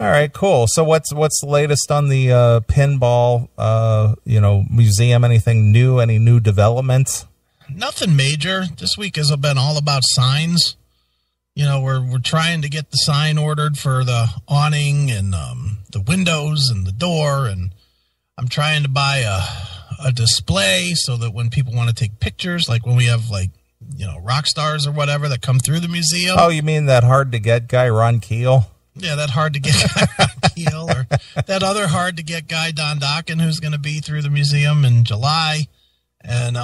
All right, cool. So what's the latest on the pinball museum? Anything new? Any new developments? Nothing major. This week has been all about signs. We're trying to get the sign ordered for the awning and the windows and the door, and I'm trying to buy a display so that when people want to take pictures, like when we have rock stars or whatever that come through the museum. Oh, you mean that hard to get guy Ron Keel? Yeah, that hard to get guy Ron Keel, or that other hard to get guy Don Dokken, who's going to be through the museum in July, and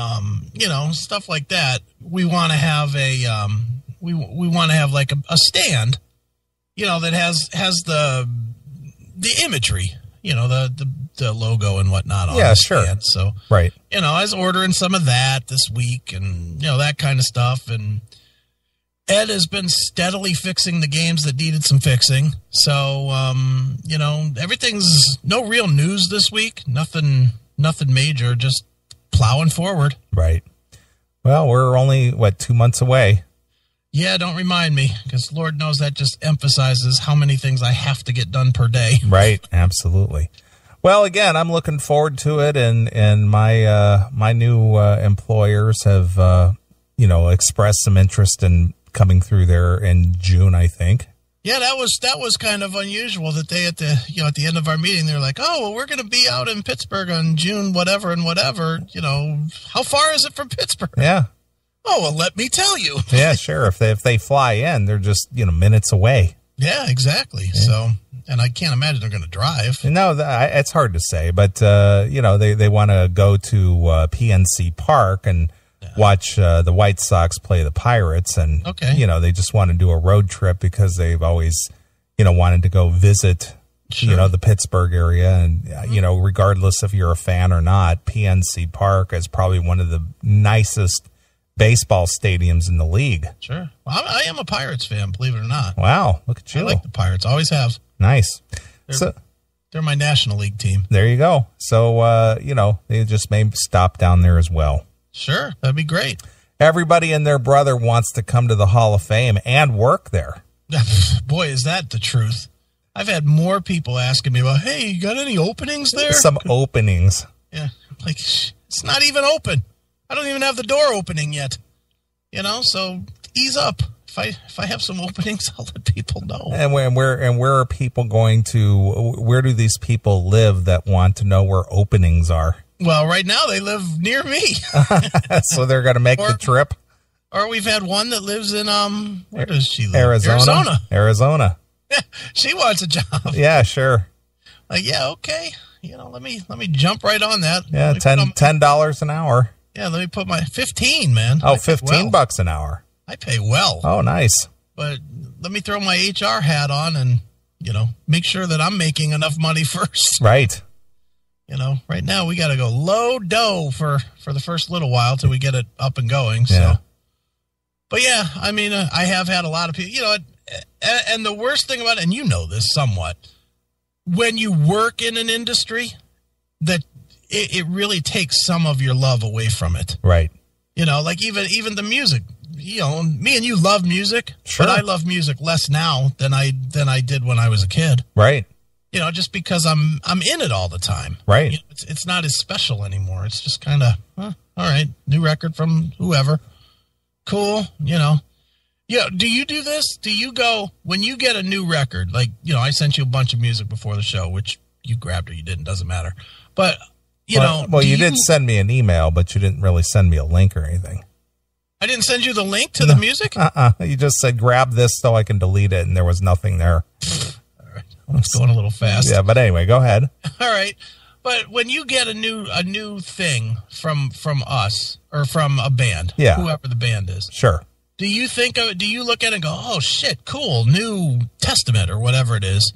stuff like that. We want to have we want to have like a stand, that has the imagery, the logo and whatnot on the stand. So, right. I was ordering some of that this week and, that kind of stuff. And Ed has been steadily fixing the games that needed some fixing. So, everything's no real news this week. Nothing major, just plowing forward. Right. Well, we're only, 2 months away. Yeah, don't remind me, because Lord knows that just emphasizes how many things I have to get done per day. Right, absolutely. Well, again, I'm looking forward to it, and my new employers have expressed some interest in coming through there in June, I think. Yeah, that was kind of unusual that they at the end of our meeting they're like, oh, well, we're going to be out in Pittsburgh on June whatever and whatever. How far is it from Pittsburgh? Yeah. Oh, well, let me tell you. Yeah, sure. If they fly in, they're just minutes away. Yeah, exactly. Yeah. So, and I can't imagine they're going to drive. No, it's hard to say, but they want to go to PNC Park and watch the White Sox play the Pirates, and they just want to do a road trip because they've always wanted to go visit the Pittsburgh area, and regardless if you're a fan or not, PNC Park is probably one of the nicest baseball stadiums in the league. Sure. Well, I am a Pirates fan, believe it or not. Wow, look at you. I like the Pirates, always have. Nice. They're my National League team. There you go. So they just may stop down there as well. Sure, that'd be great. Everybody and their brother wants to come to the Hall of Fame and work there. Boy, is that the truth. I've had more people asking me about, hey, you got any openings there? Some openings. Yeah, like, it's not even open. I don't even have the door opening yet. So ease up. If I have some openings, I'll let people know. And where are people going to? Where do these people live that want to know where openings are? Well, right now they live near me. So they're going to make the trip. Or we've had one that lives in where does she live? Arizona. She wants a job. Yeah, sure. Like, yeah, okay. Let me jump right on that. Yeah, $10 an hour. Yeah, let me put my 15, man. Oh, $15 an hour. I pay well. Oh, nice. But let me throw my HR hat on and, make sure that I'm making enough money first. Right. Right now we got to go low dough for the first little while till we get it up and going. So, yeah. But yeah, I mean, I have had a lot of people, and the worst thing about it, and this somewhat, when you work in an industry that it really takes some of your love away from it. Right. Like even the music, me and you love music, sure. But I love music less now than I did when I was a kid. Right. Just because I'm in it all the time. Right. It's not as special anymore. It's just kind of, all right, new record from whoever. Cool. Yeah. Do you do this? Do you go when you get a new record? Like, I sent you a bunch of music before the show, which you grabbed or you didn't, doesn't matter. But well, you did send me an email, but you didn't really send me a link or anything. I didn't send you the link to the music? You just said, grab this so I can delete it, and there was nothing there. All right. I was going a little fast. Yeah, but anyway, go ahead. All right. But when you get a new thing from us or from a band, whoever the band is. Sure. Do you look at it and go, oh, shit, cool, New Testament or whatever it is?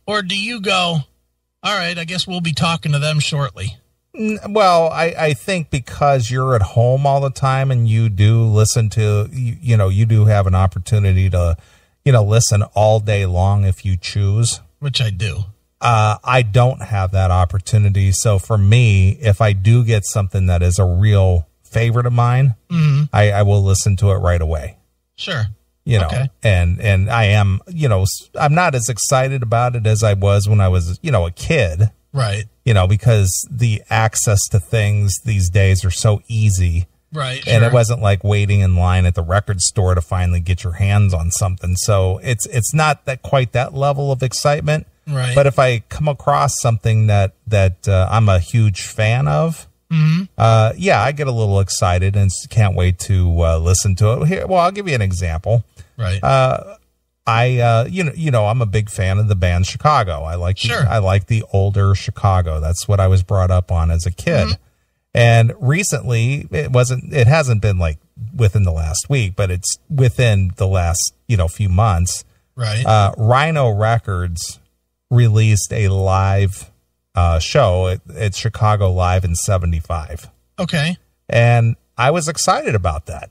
Or do you go, all right, I guess we'll be talking to them shortly? Well, I think because you're at home all the time and you do listen to, you do have an opportunity to, listen all day long if you choose. Which I do. I don't have that opportunity. So for me, if I do get something that is a real favorite of mine, I will listen to it right away. Sure. You know, and I am, you know, I'm not as excited about it as I was when I was, you know, a kid. Right. You know, because the access to things these days are so easy. Right. And it wasn't like waiting in line at the record store to finally get your hands on something. So it's not that quite that level of excitement. Right. But if I come across something that I'm a huge fan of, yeah, I get a little excited and can't wait to listen to it. Here, well, I'll give you an example. Right. You know, I'm a big fan of the band Chicago. I like the older Chicago. That's what I was brought up on as a kid. And recently, it hasn't been like within the last week, but it's within the last, you know, few months. Right. Rhino Records released a live show at Chicago Live in '75. Okay. And I was excited about that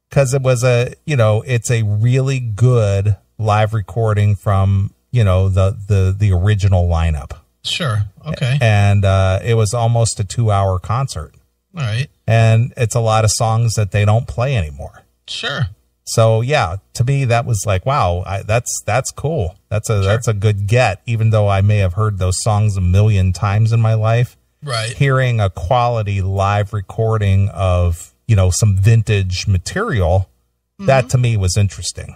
because it was it's a really good live recording from, you know, the original lineup. Sure. Okay. And it was almost a 2-hour concert. All right. And it's a lot of songs that they don't play anymore. Sure. So yeah, to me that was like, wow, that's cool. That's a good get, even though I may have heard those songs a million times in my life. Right. Hearing a quality live recording of, you know, some vintage material, that to me was interesting.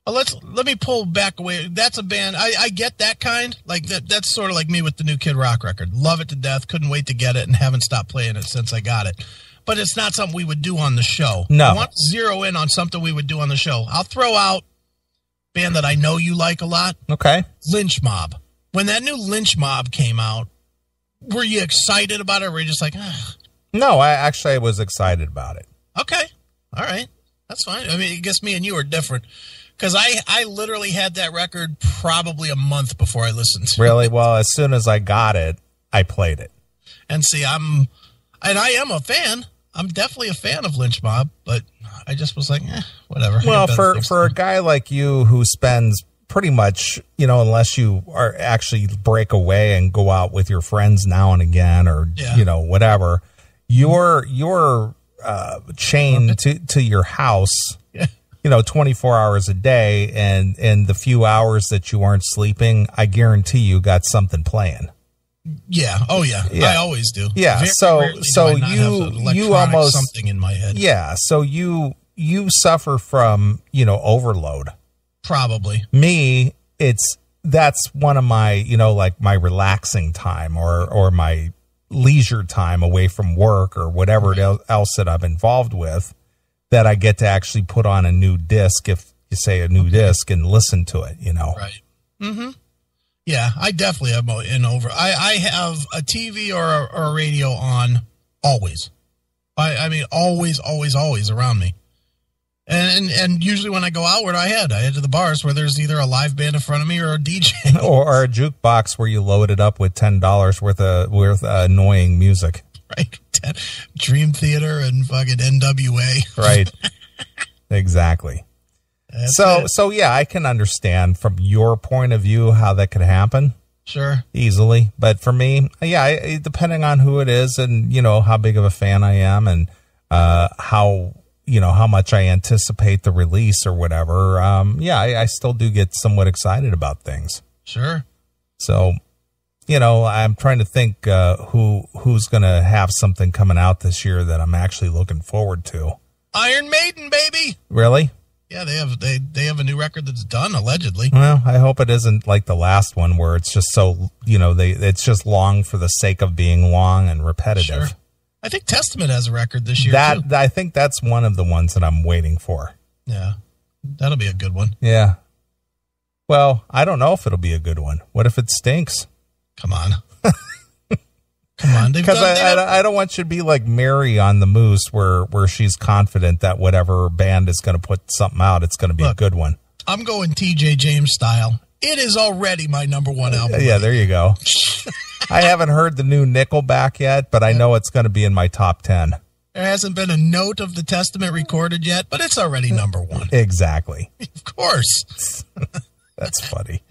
Let me pull back away. That's a band. I get that kind. Like that's sort of like me with the new Kid Rock record. Love it to death. Couldn't wait to get it and haven't stopped playing it since I got it. But it's not something we would do on the show. No. I want to zero in on something we would do on the show. I'll throw out a band that I know you like a lot. Okay. Lynch Mob. When that new Lynch Mob came out, were you excited about it, or were you just like, ah? No, I was excited about it. Okay. All right. That's fine. I mean, I guess me and you are different. Because I literally had that record probably a month before I listened to it. Really? Well, as soon as I got it, I played it. And see, I am a fan. I'm definitely a fan of Lynch Mob, but I just was like, whatever. Well, for a guy like you who spends pretty much, you know, unless you are actually break away and go out with your friends now and again, or, you know, whatever, you're chained to your house. You know, 24 hours a day, and the few hours that you aren't sleeping, I guarantee you got something playing. Yeah. Oh yeah. I always do. Yeah. Very so you almost something in my head. Yeah. So you suffer from, you know, overload. Probably. Me, that's one of my, you know, like my relaxing time or my leisure time away from work or whatever else that I'm involved with, that I get to actually put on a new disc, if you say a new disc, and listen to it, you know. Right. Mm-hmm. Yeah, I definitely am I have a TV or a radio on always. I mean, always around me. And usually when I go out, where do I head? I head to the bars where there's either a live band in front of me or a DJ. or a jukebox where you load it up with $10 worth of annoying music. Right. Dream Theater and fucking NWA. Right. Exactly. So yeah, I can understand from your point of view how that could happen. Sure. Easily. But for me, yeah, depending on who it is and, you know, how big of a fan I am and how much I anticipate the release or whatever, yeah, I still do get somewhat excited about things. Sure. So, you know, I'm trying to think who's going to have something coming out this year that I'm actually looking forward to. Iron Maiden, baby. Really? Yeah, they have a new record that's done, allegedly. Well, I hope it isn't like the last one where it's just so, you know, it's just long for the sake of being long and repetitive. Sure. I think Testament has a record this year, too. I think that's one of the ones that I'm waiting for. Yeah, that'll be a good one. Yeah. Well, I don't know if it'll be a good one. What if it stinks? Come on. Come on. Because I don't want you to be like Mary on the Moose where she's confident that whatever band is going to put something out, it's going to be a good one. I'm going TJ James style. It is already my number one album. Yeah, there you go. I haven't heard the new Nickelback yet, but I know it's going to be in my top 10. There hasn't been a note of the Testament recorded yet, but it's already number one. Exactly. Of course. That's funny.